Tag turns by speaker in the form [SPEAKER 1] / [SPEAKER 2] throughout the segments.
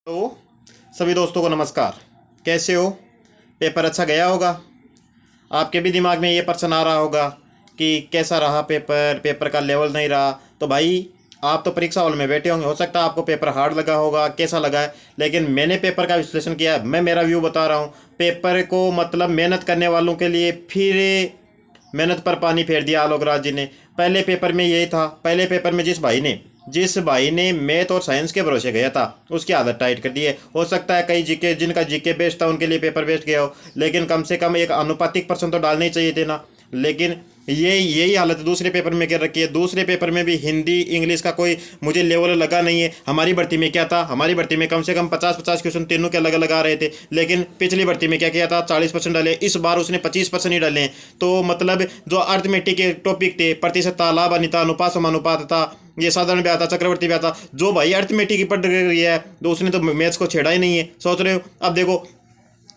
[SPEAKER 1] तो सभी दोस्तों को नमस्कार। कैसे हो? पेपर अच्छा गया होगा। आपके भी दिमाग में ये प्रश्न आ रहा होगा कि कैसा रहा पेपर, पेपर का लेवल नहीं रहा। तो भाई, आप तो परीक्षा हॉल में बैठे होंगे, हो सकता है आपको पेपर हार्ड लगा होगा, कैसा लगा है। लेकिन मैंने पेपर का विश्लेषण किया है, मैं मेरा व्यू बता रहा हूँ। पेपर को मतलब मेहनत करने वालों के लिए फिर मेहनत पर पानी फेर दिया आलोक राज जी ने। पहले पेपर में यही था, पहले पेपर में जिस भाई ने मैथ और साइंस के भरोसे गया था उसकी आदत टाइट कर दी है। हो सकता है कई जीके जिनका जीके बेस्ट था उनके लिए पेपर बेस्ट गया हो, लेकिन कम से कम एक अनुपातिक प्रश्न तो डालने ही चाहिए थे ना। लेकिन ये यही हालत दूसरे पेपर में कर रखी है। दूसरे पेपर में भी हिंदी इंग्लिश का कोई मुझे लेवल लगा नहीं है। हमारी भर्ती में क्या था, हमारी भर्ती में कम से कम 50-50 क्वेश्चन तीनों के अलग अलग आ रहे थे। लेकिन पिछली भर्ती में क्या किया था, 40% डाले, इस बार उसने 25% ही डाले हैं। तो मतलब जो अर्थमेटिक के टॉपिक थे, प्रतिशत था, लाभ हानि था, अनुपात समानुपात था, ये साधारण ब्याह था, चक्रवर्ती ब्याह था, जो भाई अर्थमेटिक की पढ़ रही है तो उसने तो मैथ्स को छेड़ा ही नहीं है। सोच रहे हो? अब देखो,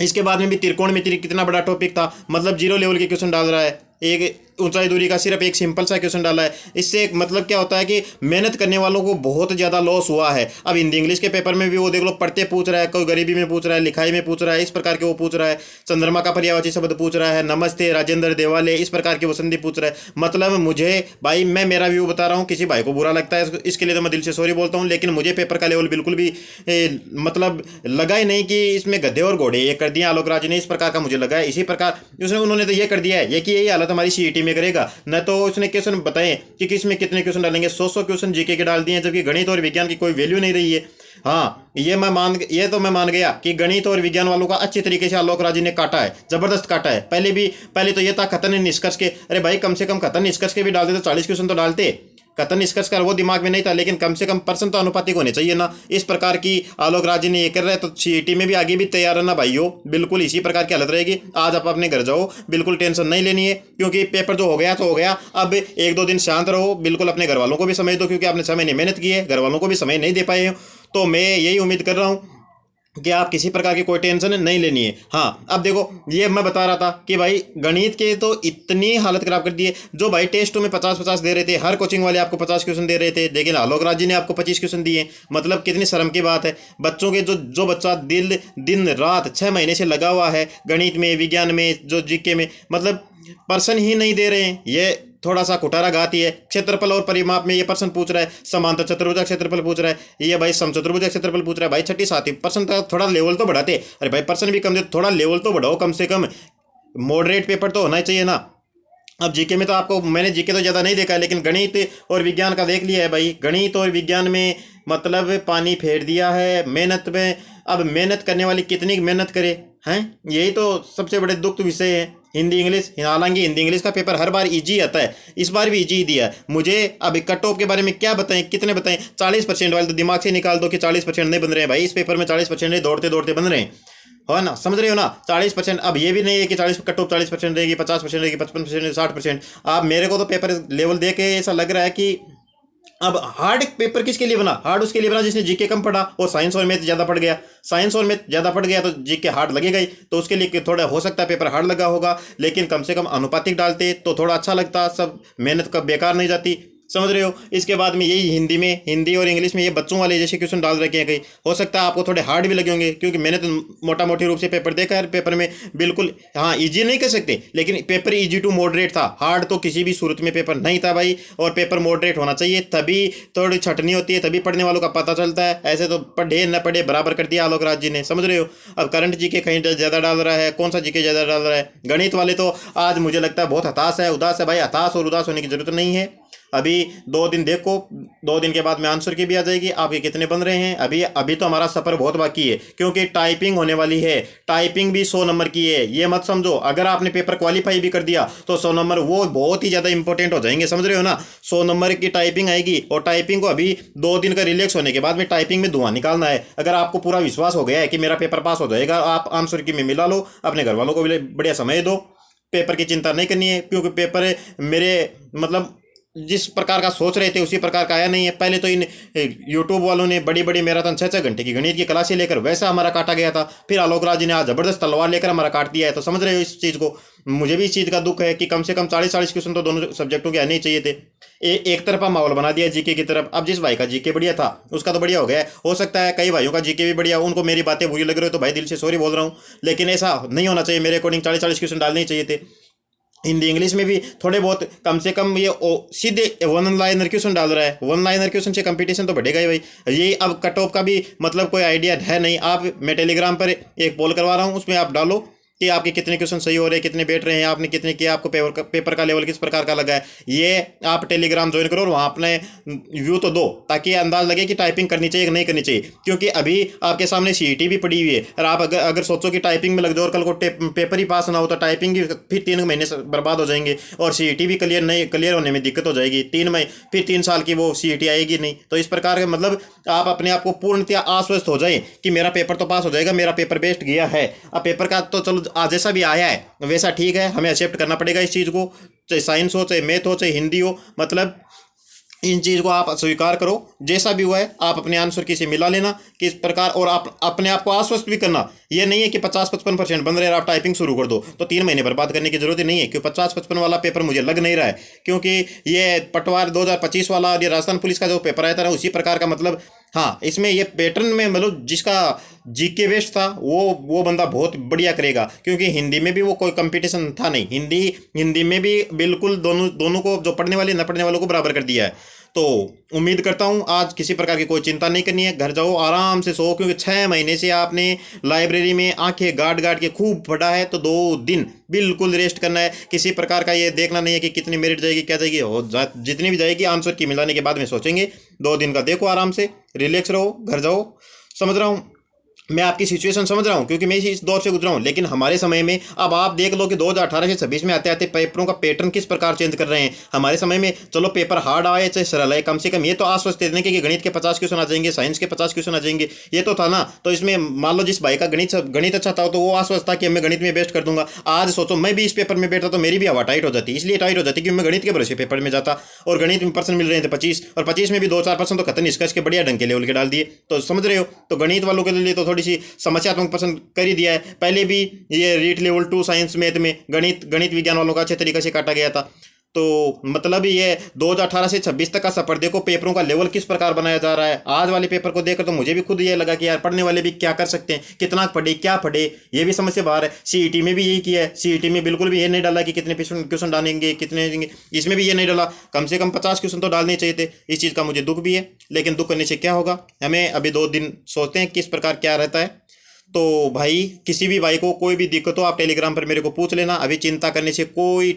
[SPEAKER 1] इसके बाद में भी त्रिकोणमिति कितना बड़ा टॉपिक था, मतलब जीरो लेवल के क्वेश्चन डाल रहा है। एक ऊंचाई दूरी का सिर्फ एक सिंपल सा क्वेश्चन डाला है। इससे एक मतलब क्या होता है कि मेहनत करने वालों को बहुत ज़्यादा लॉस हुआ है। अब हिंदी इंग्लिश के पेपर में भी वो देख लो, पढ़ते पूछ रहा है, कोई गरीबी में पूछ रहा है, लिखाई में पूछ रहा है, इस प्रकार के वो पूछ रहा है। चंद्रमा का पर्यायवाची शब्द पूछ रहा है, नमस्ते राजेंद्र देवाले, इस प्रकार के वो संधि पूछ रहा है। मतलब मुझे भाई, मैं मेरा व्यू बता रहा हूँ, किसी भाई को बुरा लगता है इसके लिए तो मैं दिल से सॉरी बोलता हूँ। लेकिन मुझे पेपर का लेवल बिल्कुल भी मतलब लगा ही नहीं कि इसमें गधे और घोड़े ये कर दिए आलोक राज ने, इस प्रकार का मुझे लगा है। इसी प्रकार उन्होंने तो ये कर दिया है ये कि यही हालत हमारी सीईटी में करेगा। न तो उसने क्वेश्चन बताए कि किस में कितने क्वेश्चन डालेंगे, 100 क्वेश्चन जीके के डाल दिए, जबकि गणित और विज्ञान की कोई वैल्यू नहीं रही है। हाँ, ये तो मैं मान गया कि गणित और विज्ञान वालों का अच्छी तरीके से आलोक राज ने काटा है, जबरदस्त काटा है। पहले तो ये था खतरनाक निष्कर्ष के, अरे भाई कम से कम खतरनाक निष्कर्ष के भी डालते तो 40 क्वेश्चन तो डालते। कथन निष्कर्ष का वो दिमाग में नहीं था, लेकिन कम से कम पर्सन तो अनुपातिक होने चाहिए ना। इस प्रकार की आलोक राज ने ये कर रहे हैं, तो सीईटी में भी आगे भी तैयार रहना भाइयों। बिल्कुल इसी प्रकार की हालत रहेगी। आज आप अपने घर जाओ, बिल्कुल टेंशन नहीं लेनी है, क्योंकि पेपर जो हो गया तो हो गया। अब 1-2 दिन शांत रहो, बिल्कुल अपने घर वालों को भी समय दो, क्योंकि आपने 6 महीने मेहनत की है, घर वालों को भी समय नहीं दे पाए हो। तो मैं यही उम्मीद कर रहा हूँ कि आप किसी प्रकार की कोई टेंशन नहीं लेनी है। हाँ, अब देखो, ये मैं बता रहा था कि भाई गणित के तो इतनी हालत खराब कर दी है। जो भाई टेस्टों में 50-50 दे रहे थे, हर कोचिंग वाले आपको 50 क्वेश्चन दे रहे थे, लेकिन आलोक राज जी ने आपको 25 क्वेश्चन दिए। मतलब कितनी शर्म की बात है। बच्चों के जो बच्चा दिन रात 6 महीने से लगा हुआ है गणित में, विज्ञान में, जो जीके में, मतलब पर्सन ही नहीं दे रहे हैं। ये थोड़ा सा कुटारा घाती है। क्षेत्रफल और परिमाप में ये प्रश्न पूछ रहा है, समांतर चतुर्भुज का क्षेत्रफल पूछ रहा है, ये भाई समचतुर्भुज का क्षेत्रफल पूछ रहा है। भाई छठी सातवीं प्रश्न का थोड़ा लेवल तो बढ़ाते। अरे भाई, प्रश्न भी कम दे, थोड़ा लेवल तो बढ़ाओ, कम से कम मॉडरेट पेपर तो होना चाहिए ना। अब जीके में तो आपको, मैंने जीके तो ज़्यादा नहीं देखा है, लेकिन गणित और विज्ञान का देख लिया है भाई। गणित और विज्ञान में मतलब पानी फेर दिया है मेहनत में। अब मेहनत करने वाली कितनी मेहनत करे हैं, यही तो सबसे बड़े दुख विषय है। हिंदी इंग्लिश, हालांकि हिंदी इंग्लिश का पेपर हर बार इजी आता है, इस बार भी इजी ही दिया है मुझे। अब कट ऑफ के बारे में क्या बताएं, कितने बताएं। 40% वाले तो दिमाग से निकाल दो कि 40% नहीं बन रहे हैं भाई। इस पेपर में 40% नहीं, दौड़ते दौड़ते बन रहे हैं, हो ना, समझ रहे हो ना। 40%। अब ये भी नहीं है कि 40 कट ऑफ 40% रहेगी, 50% रहेगी, 55%, 60%। आप मेरे को तो पेपर लेवल देख के ऐसा लग रहा है कि अब हार्ड पेपर किसके लिए बना, हार्ड उसके लिए बना जिसने जीके कम पढ़ा और साइंस और मैथ ज़्यादा पढ़ गया। साइंस और मैथ ज़्यादा पढ़ गया तो जीके हार्ड लगेगा ही, तो उसके लिए थोड़ा हो सकता है पेपर हार्ड लगा होगा। लेकिन कम से कम अनुपातिक डालते तो थोड़ा अच्छा लगता, सब मेहनत का बेकार नहीं जाती, समझ रहे हो। इसके बाद में यही हिंदी और इंग्लिश में ये बच्चों वाले जैसे क्वेश्चन डाल रखे हैं कहीं, हो सकता है आपको थोड़े हार्ड भी लगे होंगे, क्योंकि मैंने तो मोटा मोटी रूप से पेपर देखा है। पेपर में बिल्कुल, हाँ, इजी नहीं कर सकते, लेकिन पेपर इजी टू मॉडरेट था। हार्ड तो किसी भी सूरत में पेपर नहीं था भाई। और पेपर मॉडरेट होना चाहिए, तभी थोड़ी छटनी होती है, तभी पढ़ने वालों का पता चलता है। ऐसे तो पढ़े न पढ़े बराबर कर दिया आलोक राज जी ने, समझ रहे हो। अब करंट जीके कहीं ज़्यादा डाल रहा है, कौन सा जीके ज़्यादा डाल रहा है। गणित वाले तो आज मुझे लगता है बहुत हताश है, उदास है भाई। हताश और उदास होने की जरूरत नहीं है। अभी 2 दिन देखो, 2 दिन के बाद में आंसर की भी आ जाएगी, आपके कितने बन रहे हैं। अभी तो हमारा सफ़र बहुत बाकी है, क्योंकि टाइपिंग होने वाली है। टाइपिंग भी 100 नंबर की है, ये मत समझो। अगर आपने पेपर क्वालिफाई भी कर दिया तो 100 नंबर वो बहुत ही ज़्यादा इंपॉर्टेंट हो जाएंगे, समझ रहे हो ना। 100 नंबर की टाइपिंग आएगी, और टाइपिंग को अभी 2 दिन का रिलैक्स होने के बाद में टाइपिंग में धुआं निकालना है। अगर आपको पूरा विश्वास हो गया है कि मेरा पेपर पास हो जाएगा, आप आंसर की में मिला लो, अपने घर वालों को भी बढ़िया समय दो, पेपर की चिंता नहीं करनी है। क्योंकि पेपर मेरे मतलब जिस प्रकार का सोच रहे थे उसी प्रकार का आया नहीं है। पहले तो इन यूट्यूब वालों ने बड़ी बड़ी मैराथन 6-6 घंटे की गणित की क्लासें लेकर वैसा हमारा काटा गया था, फिर आलोक राज जी ने आज जबरदस्त तलवार लेकर हमारा काट दिया है। तो समझ रहे हो इस चीज़ को। मुझे भी इस चीज़ का दुख है कि कम से कम 40-40 क्वेश्चन तो दोनों सब्जेक्टों के आने ही चाहिए थे। एक तरफा माहौल बना दिया जीके की तरफ। अब जिस भाई का जीके बढ़िया था उसका तो बढ़िया हो गया है। हो सकता है कई भाइयों का जीके भी बढ़िया, उनको मेरी बातें बुरी लग रही हो तो भाई दिल से सॉरी बोल रहा हूँ, लेकिन ऐसा नहीं होना चाहिए। मेरे अकॉर्डिंग 40-40 क्वेश्चन डालने ही चाहिए थे। हिंदी इंग्लिश में भी थोड़े बहुत कम से कम ये सीधे वन लाइनर क्वेश्चन डाल रहा है। वन लाइनर क्वेश्चन से कंपटीशन तो बढ़ेगा ही भाई। ये अब कट ऑफ का भी मतलब कोई आइडिया है नहीं। आप, मैं टेलीग्राम पर एक पोल करवा रहा हूँ, उसमें आप डालो कि आपके कितने क्वेश्चन सही हो रहे हैं, कितने बैठ रहे हैं, आपने कितने किया, आपको पेपर का लेवल किस प्रकार का लगा है। ये आप टेलीग्राम ज्वाइन करो और वहाँ अपने व्यू तो दो, ताकि अंदाज लगे कि टाइपिंग करनी चाहिए कि नहीं करनी चाहिए। क्योंकि अभी आपके सामने सीईटी भी पड़ी हुई है और आप अगर सोचो कि टाइपिंग में लग जाओ और कल को पेपर ही पास ना हो तो टाइपिंग की फिर 3 महीने बर्बाद हो जाएंगे और सीईटी भी क्लियर होने में दिक्कत हो जाएगी। 3 साल की वो सीईटी आएगी नहीं। तो इस प्रकार के मतलब आप अपने आप को पूर्णतया आश्वस्त हो जाए कि मेरा पेपर तो पास हो जाएगा, मेरा पेपर बेस्ट गया है। अब पेपर का तो चलो आज जैसा भी आया है वैसा ठीक है, हमें एक्सेप्ट करना पड़ेगा इस चीज़ को, चाहे साइंस हो, चाहे मैथ हो, चाहे हिंदी हो। मतलब इन चीज़ को आप स्वीकार करो, जैसा भी हुआ है आप अपने आंसर की से मिला लेना किस प्रकार, और आप अपने आप को आश्वस्त भी करना। ये नहीं है कि 50-55% बन रहे हैं आप टाइपिंग शुरू कर दो तो 3 महीने बर्बाद करने की जरूरत नहीं है। क्योंकि 50-55 वाला पेपर मुझे लग नहीं रहा है, क्योंकि ये पटवार 2025 वाला और ये राजस्थान पुलिस का जो पेपर आया था ना उसी प्रकार का मतलब। हाँ, इसमें ये पैटर्न में मतलब जिसका जीके बेस्ट था वो बंदा बहुत बढ़िया करेगा, क्योंकि हिंदी में भी वो कोई कंपटीशन था नहीं। हिंदी में भी बिल्कुल दोनों को, जो पढ़ने वाले न पढ़ने वालों को बराबर कर दिया है। तो उम्मीद करता हूँ आज किसी प्रकार की कोई चिंता नहीं करनी है, घर जाओ आराम से सो, क्योंकि 6 महीने से आपने लाइब्रेरी में आंखें गाड़ गाड़ के खूब पढ़ा है। तो 2 दिन बिल्कुल रेस्ट करना है। किसी प्रकार का ये देखना नहीं है कि कितनी मेरिट जाएगी क्या जाएगी, जितनी भी जाएगी आंसर की मिलाने के बाद में सोचेंगे। 2 दिन का देखो, आराम से रिलैक्स रहो, घर जाओ। समझ रहा हूँ, मैं आपकी सिचुएशन समझ रहा हूँ, क्योंकि मैं इस दौर से गुजरा हूँ। लेकिन हमारे समय में अब आप देख लो कि 2018 से 26 में आते आते पेपरों का पैटर्न किस प्रकार चेंज कर रहे हैं। हमारे समय में चलो पेपर हार्ड आए चाहे सरल आए, कम से कम ये तो आश्वस्त देने के कि गणित के 50 क्वेश्चन आ जाएंगे, साइंस के 50 क्वेश्चन आ जाएंगे, ये तो था ना। तो इसमें मान लो जिस भाई का गणित अच्छा था तो वो आश्वस्त था कि मैं गणित में बेस्ट कर दूंगा। आज सोचो मैं भी इस पेपर में बैठता तो मेरी भी हवा टाइट हो जाती, इसलिए टाइट हो जाती कि मैं गणित के भरोसे पेपर में जाता और गणित में पर्सन मिल रहे थे 25, और 25 में भी 2-4% तो खत्म निष्कर्ष के बढ़िया ढंग के लेवल के डाल दिए। तो समझ रहे हो, तो गणित वालों के लिए तो थोड़ी सी समस्या पसंद कर ही दिया है। पहले भी ये रीट लेवल 2 साइंस मैथ में गणित विज्ञान वालों का अच्छे तरीके से काटा गया था। तो मतलब ये 2018 से 26 तक का सफर देखो, पेपरों का लेवल किस प्रकार बनाया जा रहा है। आज वाले पेपर को देखकर तो मुझे भी खुद ये लगा कि यार पढ़ने वाले भी क्या कर सकते हैं, कितना पढ़े क्या पढ़े, ये भी समझ से बाहर है। सीईटी में भी यही किया है, सीईटी में बिल्कुल भी ये नहीं डाला कि कितने क्वेश्चन डालेंगे कितने देंगे, इसमें भी ये नहीं डाला। कम से कम 50 क्वेश्चन तो डालने चाहिए थे। इस चीज़ का मुझे दुख भी है, लेकिन दुख करने से क्या होगा, हमें अभी 2 दिन सोचते हैं किस प्रकार क्या रहता है। तो भाई किसी भी भाई को कोई भी दिक्कत हो आप टेलीग्राम पर मेरे को पूछ लेना। अभी चिंता करने से कोई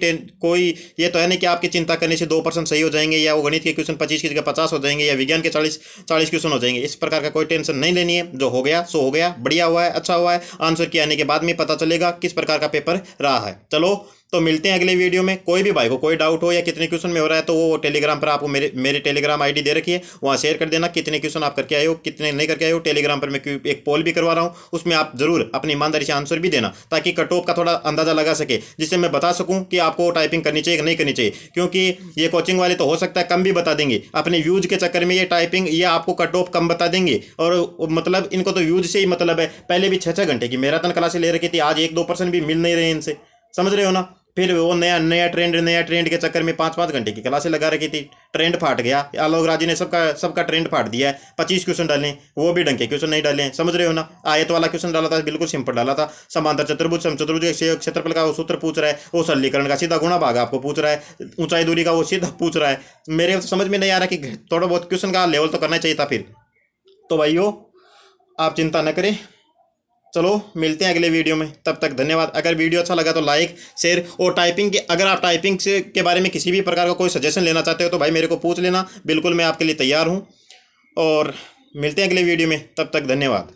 [SPEAKER 1] ये तो है नहीं कि आपकी चिंता करने से 2% सही हो जाएंगे, या वो गणित के क्वेश्चन 25 की जगह 50 हो जाएंगे, या विज्ञान के 40 क्वेश्चन हो जाएंगे। इस प्रकार का कोई टेंशन नहीं लेनी है। जो हो गया सो हो गया, बढ़िया हुआ है, अच्छा हुआ है। आंसर के आने के बाद में पता चलेगा किस प्रकार का पेपर रहा है। चलो तो मिलते हैं अगले वीडियो में। कोई भी भाई को कोई डाउट हो या कितने क्वेश्चन में हो रहा है तो वो टेलीग्राम पर आपको मेरे टेलीग्राम आईडी दे रखी है, वहाँ शेयर कर देना कितने क्वेश्चन आप करके आए हो कितने नहीं करके आए हो। टेलीग्राम पर मैं एक पोल भी करवा रहा हूँ, उसमें आप जरूर अपनी ईमानदारी से आंसर भी देना, ताकि कट ऑफ का थोड़ा अंदाजा लगा सके, जिससे मैं बता सकूँ कि आपको टाइपिंग करनी चाहिए कि नहीं करनी चाहिए। क्योंकि ये कोचिंग वाले तो हो सकता है कम भी बता देंगे, अपने व्यूज के चक्कर में ये टाइपिंग ये आपको कट ऑफ कम बता देंगे। और मतलब इनको तो व्यूज से ही मतलब है। पहले भी 6-6 घंटे की मैराथन क्लासें ले रखी थी, आज 1-2% भी मिल नहीं रहे इनसे, समझ रहे हो ना। फिर वो नया ट्रेंड के चक्कर में 5-5 घंटे की क्लासें लगा रखी थी, ट्रेंड फाट गया। आलोक राज जी ने सबका ट्रेंड फाट दिया है। 25 क्वेश्चन डालें, वो भी ढंग के क्वेश्चन नहीं डाले, समझ रहे हो ना। आयत वाला क्वेश्चन डाला था, बिल्कुल सिंपल डाला था। समांतर चतुर्भुज समचतुर्भुज के क्षेत्रफल का वो सूत्र पूछ रहा है, वो सरलीकरण का सीधा गुणा भाग आपको पूछ रहा है, ऊंचाई दूरी का वो सीधा पूछ रहा है। मेरे समझ में नहीं आ रहा कि थोड़ा बहुत क्वेश्चन का लेवल तो करना चाहिए था फिर। तो भाइयों आप चिंता न करें, चलो मिलते हैं अगले वीडियो में। तब तक धन्यवाद। अगर वीडियो अच्छा लगा तो लाइक शेयर, और टाइपिंग के अगर आप टाइपिंग से के बारे में किसी भी प्रकार का कोई सजेशन लेना चाहते हो तो भाई मेरे को पूछ लेना, बिल्कुल मैं आपके लिए तैयार हूँ। और मिलते हैं अगले वीडियो में, तब तक धन्यवाद।